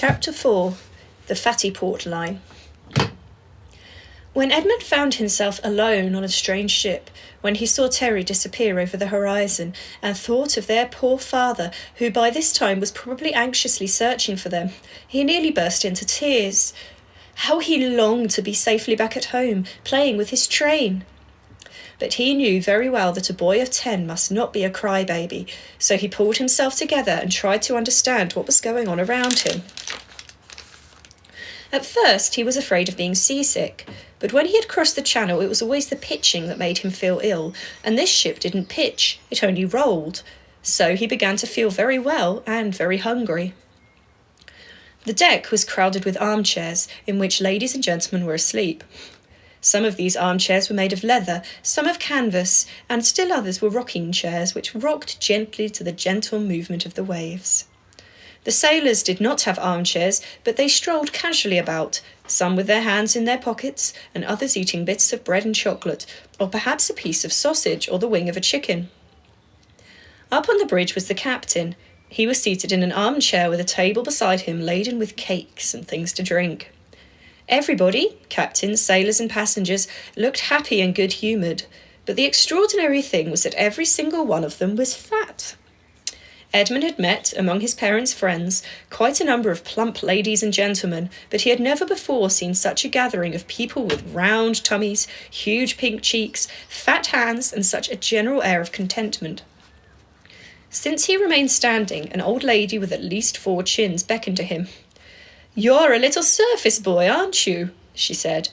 Chapter 4. The Fatty Port Line. When Edmund found himself alone on a strange ship, when he saw Terry disappear over the horizon, and thought of their poor father, who by this time was probably anxiously searching for them, he nearly burst into tears. How he longed to be safely back at home, playing with his train! But he knew very well that a boy of 10 must not be a crybaby, so he pulled himself together and tried to understand what was going on around him. At first he was afraid of being seasick, but when he had crossed the channel it was always the pitching that made him feel ill, and this ship didn't pitch, it only rolled. So he began to feel very well and very hungry. The deck was crowded with armchairs, in which ladies and gentlemen were asleep. Some of these armchairs were made of leather, some of canvas, and still others were rocking chairs which rocked gently to the gentle movement of the waves. The sailors did not have armchairs, but they strolled casually about, some with their hands in their pockets, and others eating bits of bread and chocolate, or perhaps a piece of sausage or the wing of a chicken. Up on the bridge was the captain. He was seated in an armchair with a table beside him laden with cakes and things to drink. Everybody, captains, sailors and passengers, looked happy and good-humoured, but the extraordinary thing was that every single one of them was fat. Edmund had met, among his parents' friends, quite a number of plump ladies and gentlemen, but he had never before seen such a gathering of people with round tummies, huge pink cheeks, fat hands, and such a general air of contentment. Since he remained standing, an old lady with at least 4 chins beckoned to him. "You're a little surface boy, aren't you?" she said.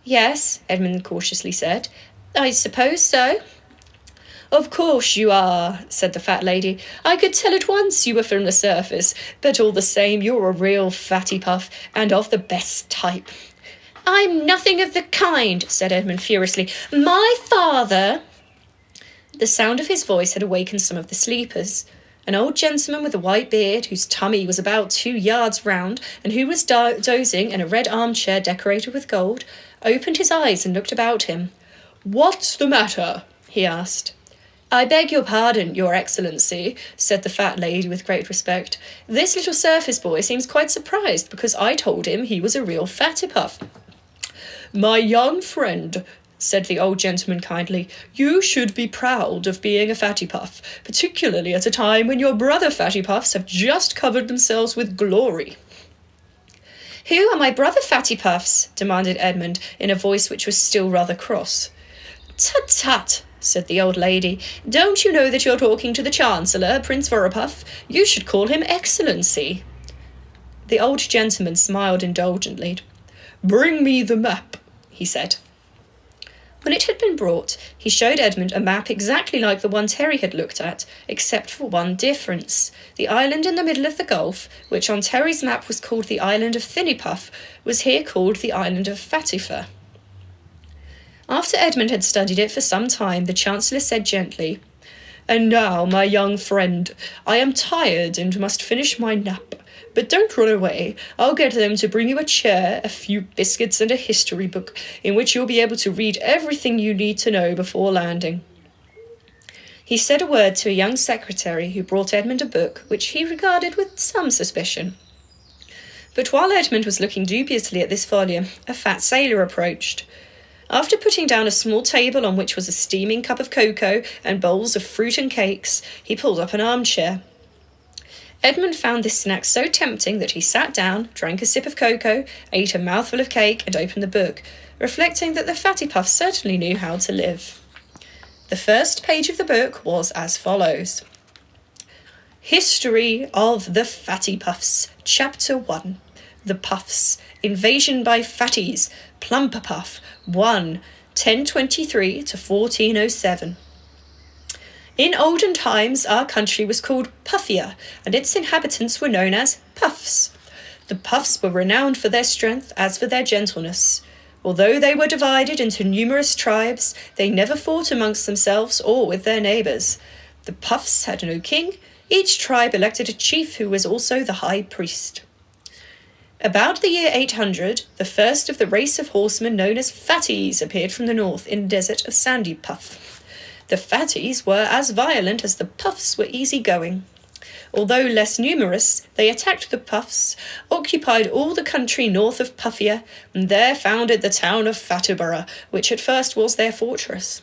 "Yes," Edmund cautiously said. "I suppose so." "Of course you are," said the fat lady. "I could tell at once you were from the surface, but all the same you're a real Fattypuff, and of the best type." "I'm nothing of the kind," said Edmund furiously. "My father—" The sound of his voice had awakened some of the sleepers. An old gentleman with a white beard, whose tummy was about 2 yards round, and who was dozing in a red armchair decorated with gold, opened his eyes and looked about him. "What's the matter?" he asked. "I beg your pardon, Your Excellency," said the fat lady with great respect. "This little surface boy seems quite surprised because I told him he was a real Fattypuff." "My young friend," said the old gentleman kindly, "you should be proud of being a Fattypuff, particularly at a time when your brother Fattypuffs have just covered themselves with glory." "Who are my brother Fattypuffs?" demanded Edmund, in a voice which was still rather cross. "Tut-tut," said the old lady. "Don't you know that you're talking to the Chancellor, Prince Vorapuff? You should call him Excellency." The old gentleman smiled indulgently. "Bring me the map," he said. When it had been brought, he showed Edmund a map exactly like the one Terry had looked at, except for one difference. The island in the middle of the Gulf, which on Terry's map was called the island of Thinifers, was here called the island of Fattypuff. After Edmund had studied it for some time, the Chancellor said gently, "And now, my young friend, I am tired and must finish my nap. But don't run away. I'll get them to bring you a chair, a few biscuits and a history book, in which you'll be able to read everything you need to know before landing." He said a word to a young secretary who brought Edmund a book, which he regarded with some suspicion. But while Edmund was looking dubiously at this volume, a fat sailor approached. After putting down a small table on which was a steaming cup of cocoa and bowls of fruit and cakes, he pulled up an armchair. Edmund found this snack so tempting that he sat down, drank a sip of cocoa, ate a mouthful of cake, and opened the book, reflecting that the Fattypuff certainly knew how to live. The first page of the book was as follows. History of the Fattypuffs, Chapter 1. The Puffs. Invasion by Fatties. Plumperpuff. 1. 1023 to 1407. In olden times, our country was called Puffia, and its inhabitants were known as Puffs. The Puffs were renowned for their strength as for their gentleness. Although they were divided into numerous tribes, they never fought amongst themselves or with their neighbours. The Puffs had no king. Each tribe elected a chief who was also the high priest. About the year 800, the first of the race of horsemen known as Fatties appeared from the north in the desert of Sandypuff. The Fatties were as violent as the Puffs were easygoing. Although less numerous, they attacked the Puffs, occupied all the country north of Puffia, and there founded the town of Fattypuffs, which at first was their fortress.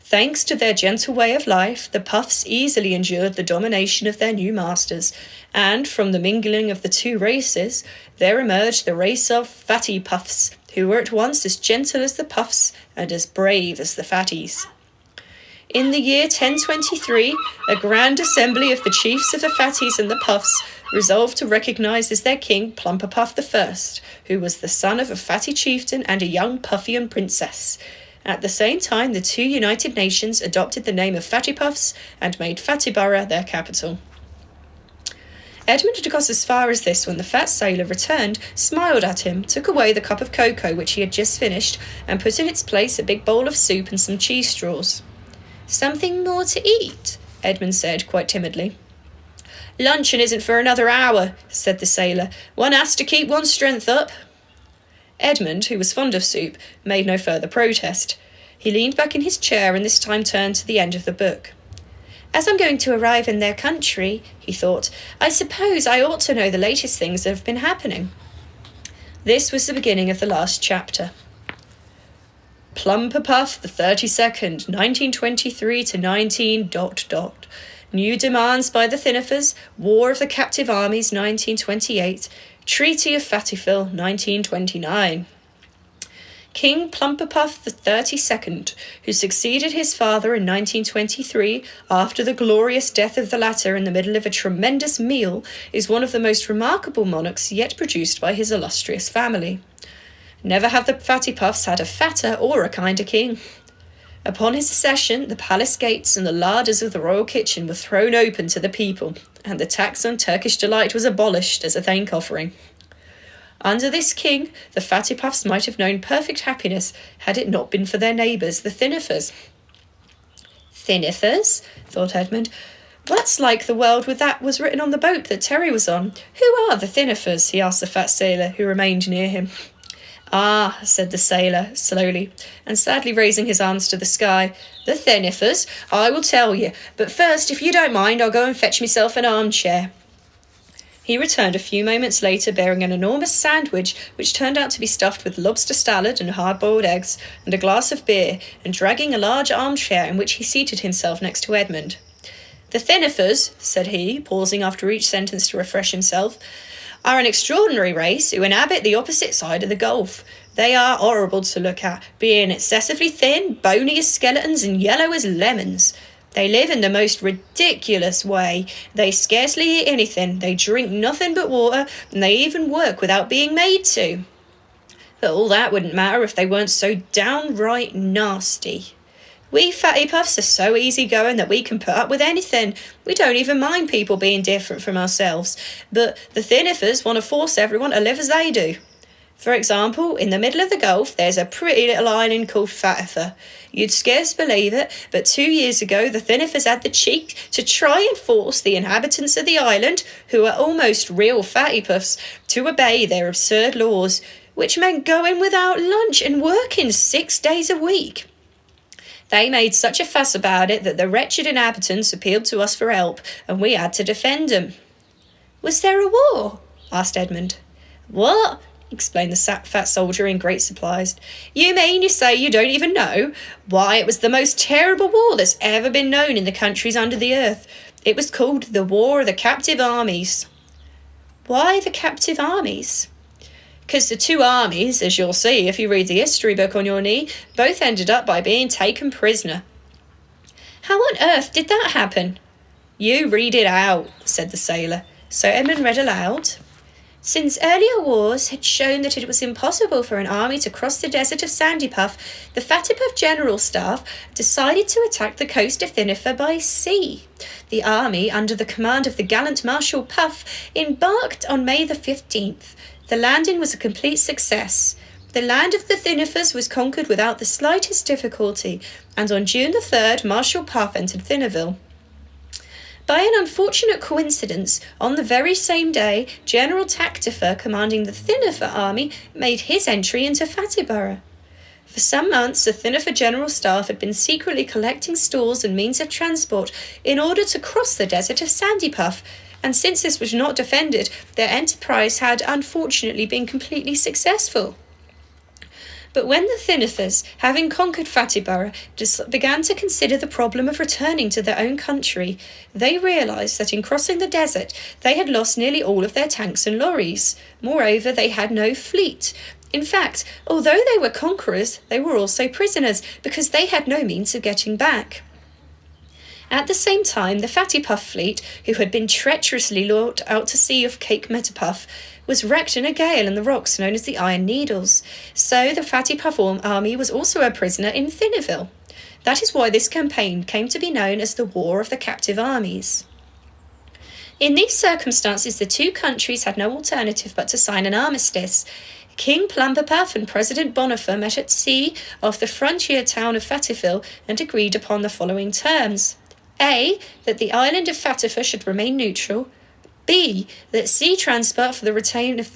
Thanks to their gentle way of life, the Puffs easily endured the domination of their new masters, and from the mingling of the two races, there emerged the race of Fattypuffs, who were at once as gentle as the Puffs and as brave as the Fatties. In the year 1023, a grand assembly of the chiefs of the Fatties and the Puffs resolved to recognise as their king Plumperpuff I, who was the son of a Fatty chieftain and a young Puffian princess. At the same time, the two united nations adopted the name of Fattypuffs and made Fattypuffs their capital. Edmund had got as far as this when the fat sailor returned, smiled at him, took away the cup of cocoa which he had just finished, and put in its place a big bowl of soup and some cheese straws. "Something more to eat?" Edmund said, quite timidly. "Luncheon isn't for another hour," said the sailor. "One has to keep one's strength up." Edmund, who was fond of soup, made no further protest. He leaned back in his chair and this time turned to the end of the book. "As I'm going to arrive in their country," he thought, "I suppose I ought to know the latest things that have been happening." This was the beginning of the last chapter. Plumperpuff the 32nd, 1923 to 19... New demands by the Thinifers, War of the Captive Armies, 1928, Treaty of Fattyville, 1929. King Plumperpuff the 32nd, who succeeded his father in 1923 after the glorious death of the latter in the middle of a tremendous meal, is one of the most remarkable monarchs yet produced by his illustrious family. Never have the Fattypuffs had a fatter or a kinder king. Upon his accession, the palace gates and the larders of the royal kitchen were thrown open to the people, and the tax on Turkish delight was abolished as a thank offering. Under this king, the Fattypuffs might have known perfect happiness had it not been for their neighbours, the Thinifers. "Thinifers?" thought Edmund. "That's like the world with that was written on the boat that Terry was on. Who are the Thinifers?" he asked the fat sailor, who remained near him. "Ah," said the sailor, slowly, and sadly raising his arms to the sky. "The Thinifers? I will tell you, but first, if you don't mind, I'll go and fetch myself an armchair." He returned a few moments later bearing an enormous sandwich which turned out to be stuffed with lobster salad and hard-boiled eggs and a glass of beer, and dragging a large armchair in which he seated himself next to Edmund. "The Thinifers," said he, pausing after each sentence to refresh himself, "are an extraordinary race who inhabit the opposite side of the Gulf. They are horrible to look at, being excessively thin, bony as skeletons and yellow as lemons. They live in the most ridiculous way. They scarcely eat anything, they drink nothing but water, and they even work without being made to. But all that wouldn't matter if they weren't so downright nasty. We Fattypuffs are so easygoing that we can put up with anything. We don't even mind people being different from ourselves. But the Thinifers want to force everyone to live as they do. For example, in the middle of the Gulf, there's a pretty little island called Fattypuff. You'd scarce believe it, but 2 years ago the Thinifers had the cheek to try and force the inhabitants of the island, who are almost real Fattypuffs, to obey their absurd laws, which meant going without lunch and working 6 days a week. They made such a fuss about it that the wretched inhabitants appealed to us for help, and we had to defend them." "Was there a war?" asked Edmund. "What?" explained the fat soldier in great surprise. "You mean you say you don't even know? Why, it was the most terrible war that's ever been known in the countries under the earth. It was called the War of the Captive Armies." "Why the captive armies?" "Because the two armies, as you'll see if you read the history book on your knee, both ended up by being taken prisoner." "How on earth did that happen?" "You read it out," said the sailor. So Edmund read aloud. "Since earlier wars had shown that it was impossible for an army to cross the desert of Sandypuff, the Fattypuff General Staff decided to attack the coast of Thinifer by sea. The army, under the command of the gallant Marshal Puff, embarked on May the 15th. The landing was a complete success. The land of the Thinifers was conquered without the slightest difficulty, and on June the 3rd, Marshal Puff entered Thinnerville. By an unfortunate coincidence, on the very same day, General Tactifer, commanding the Thinifer army, made his entry into Fattypuffs. For some months, the Thinifer General Staff had been secretly collecting stores and means of transport in order to cross the desert of Sandypuff, and since this was not defended, their enterprise had unfortunately been completely successful. But when the Thinifers, having conquered Fattyburgh, began to consider the problem of returning to their own country, they realised that in crossing the desert they had lost nearly all of their tanks and lorries. Moreover, they had no fleet. In fact, although they were conquerors, they were also prisoners, because they had no means of getting back. At the same time, the Fattypuff fleet, who had been treacherously lured out to sea off Cape Metapuff, was wrecked in a gale in the rocks known as the Iron Needles. So the Fattypuff army was also a prisoner in Thiniville. That is why this campaign came to be known as the War of the Captive Armies. In these circumstances, the two countries had no alternative but to sign an armistice. King Plumperpuff and President Bonifer met at sea off the frontier town of Fattyville and agreed upon the following terms. A. That the island of Fattyfer should remain neutral. B. That sea transport for the return of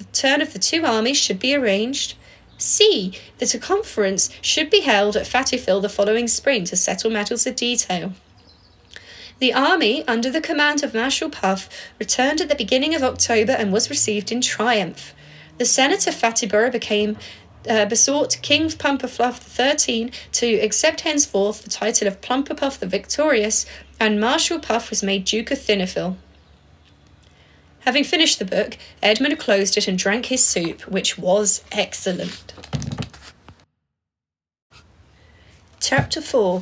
the two armies should be arranged. C. That a conference should be held at Fattyville the following spring to settle matters of detail. The army, under the command of Marshal Puff, returned at the beginning of October and was received in triumph. The Senate of Fattyburgh besought King Plumperpuff XIII to accept henceforth the title of Plumperpuff the Victorious, and Marshal Puff was made Duke of Thinifil. Having finished the book, Edmund closed it and drank his soup, which was excellent. Chapter 4.